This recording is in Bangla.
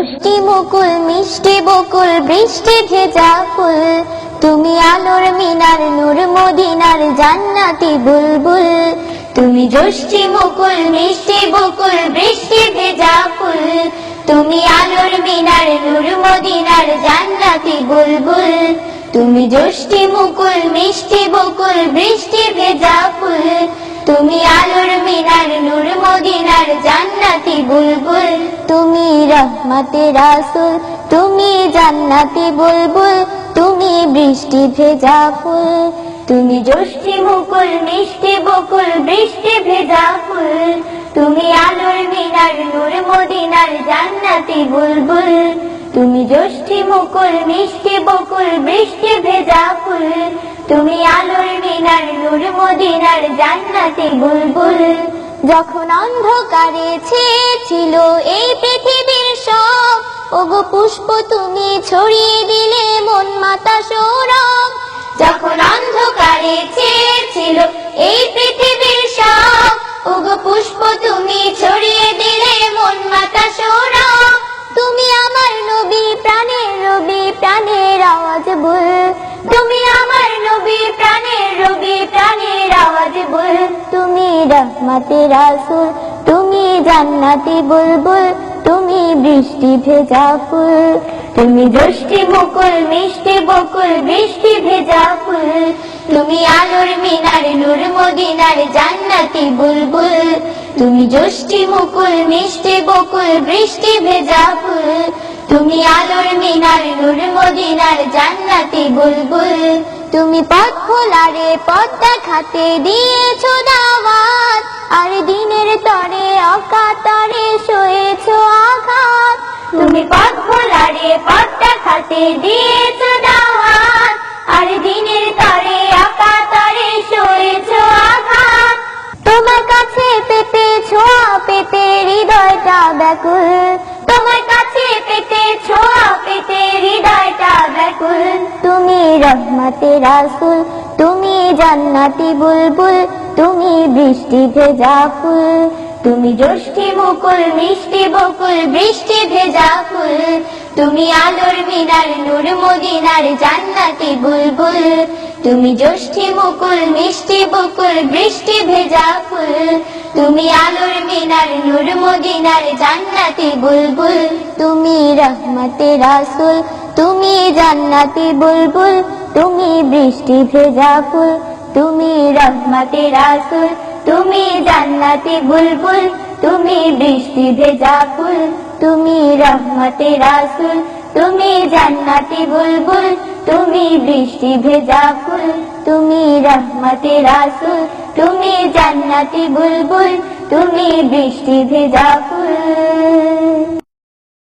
মিষ্টি মুকুল মিষ্টি বকুল বৃষ্টি ভেজা ফুল, তুমি আলোর মিনার নূর মদিনার জান্নাতি বুলবুল। তুমি জ্যোষ্ঠী মুকুল মিষ্টি বকুল বৃষ্টি ভেজা ফুল, তুমি আলোর মিনার নূর মদিনার জান্নাতি বুলবুল। তুমি জ্যোষ্ঠী মুকুল মিষ্টি বকুল বৃষ্টি ভেজা ফুল, তুমি আলোর মিনার নূর মদিনার জান্নাতি বুলবুল। তুমি রহমতে রাসূল, তুমি জান্নাতি বুলবুল, তুমি বৃষ্টি ভেজা ফুল। তুমি জ্যোষ্ঠী মুকুল মিষ্টি বকুল বৃষ্টি ভেজা ফুল, তুমি আলোর মিনার নূর মদিনার জান্নাতি বুলবুল। তুমি জ্যোষ্ঠী মুকুল মিষ্টি বকুল বৃষ্টি ভেজা ফুল, তুমি আলোর মিনার নূর মদিনার জান্নাতি বুলবুল। যখন অন্ধকারে ছেয়েছিল এই পৃথিবীর সব, ওগো পুষ্প তুমি ছড়িয়ে দিলে মন মাতা সৌরভ। যখন অন্ধকারে ছেয়েছিল এই পৃথিবীর সব, ওগো পুষ্প তুমি ছড়িয়ে দিলে মন মাতা সৌরভ। তুমি আমার নবী প্রাণের রবি প্রাণের আওয়াজ বল, তুমি আমার নবী প্রাণের রবি প্রাণের আওয়াজ বল। তুমি রহমতে রাসূল, তুমি জান্নাতি বুলবুল, তুমি বৃষ্টি ভেজা ফুল। তুমি জ্যোষ্ঠী মুকুল মিষ্টি বকুল বৃষ্টি ভেজা ফুল, তুমি আলোর মিনার নূর মদিনার জান্নাতি বুলবুল। তুমি জ্যোষ্ঠী মুকুল মিষ্টি বকুল বৃষ্টি ভেজা ফুল, তুমি আলোর মিনার নূর মদিনার জান্নাতি বুলবুল। তুমি পথ খোলারে পথ দেখাতে দিয়েছো দাওয়াত, আর দিনের তরে অকাতরে সয়েছো আঘাত। তুমি পথ খোলারে পথ দেখাতে দিয়েছো দাওয়াত, আর দিনের তরে অকাতরে সয়েছো আঘাত। তোমার কাছে পেতে ছোঁয়া পেতে হৃদয়টা ব্যাকুল, তোমার কাছে পেতে ছোঁয়া পেতে হৃদয়টা ব্যাকুল। তুমি রহমতে রাসূল, তুমি জান্নাতি বুলবুল, তুমি বৃষ্টি ভেজা ফুল। তুমি জ্যোষ্ঠী মুকুল মিষ্টি বকুল বৃষ্টি ভেজা ফুল, তুমি আলোর মিনার নূর মদিনার জান্নাতি বুলবুল। তুমি জ্যোষ্ঠী মুকুল মিষ্টি বকুল বৃষ্টি ভেজা ফুল, তুমি আলোর মিনার নূর মদিনার জান্নাতি বুলবুল। তুমি রহমতে রাসূল, তুমি জান্নাতি বুলবুল, তুমি বৃষ্টি ভেজা ফুল। তুমি রহমতে রাসূল, তুমি জান্নাতি বুলবুল, তুমি বৃষ্টি ভেজা ফুল। তুমি রহমতে রাসূল, তুমি জান্নাতি বুলবুল, তুমি বৃষ্টি ভেজা ফুল। তুমি রহমতে রাসূল, তুমি জান্নাতি বুলবুল, তুমি বৃষ্টি ভেজা ফুল।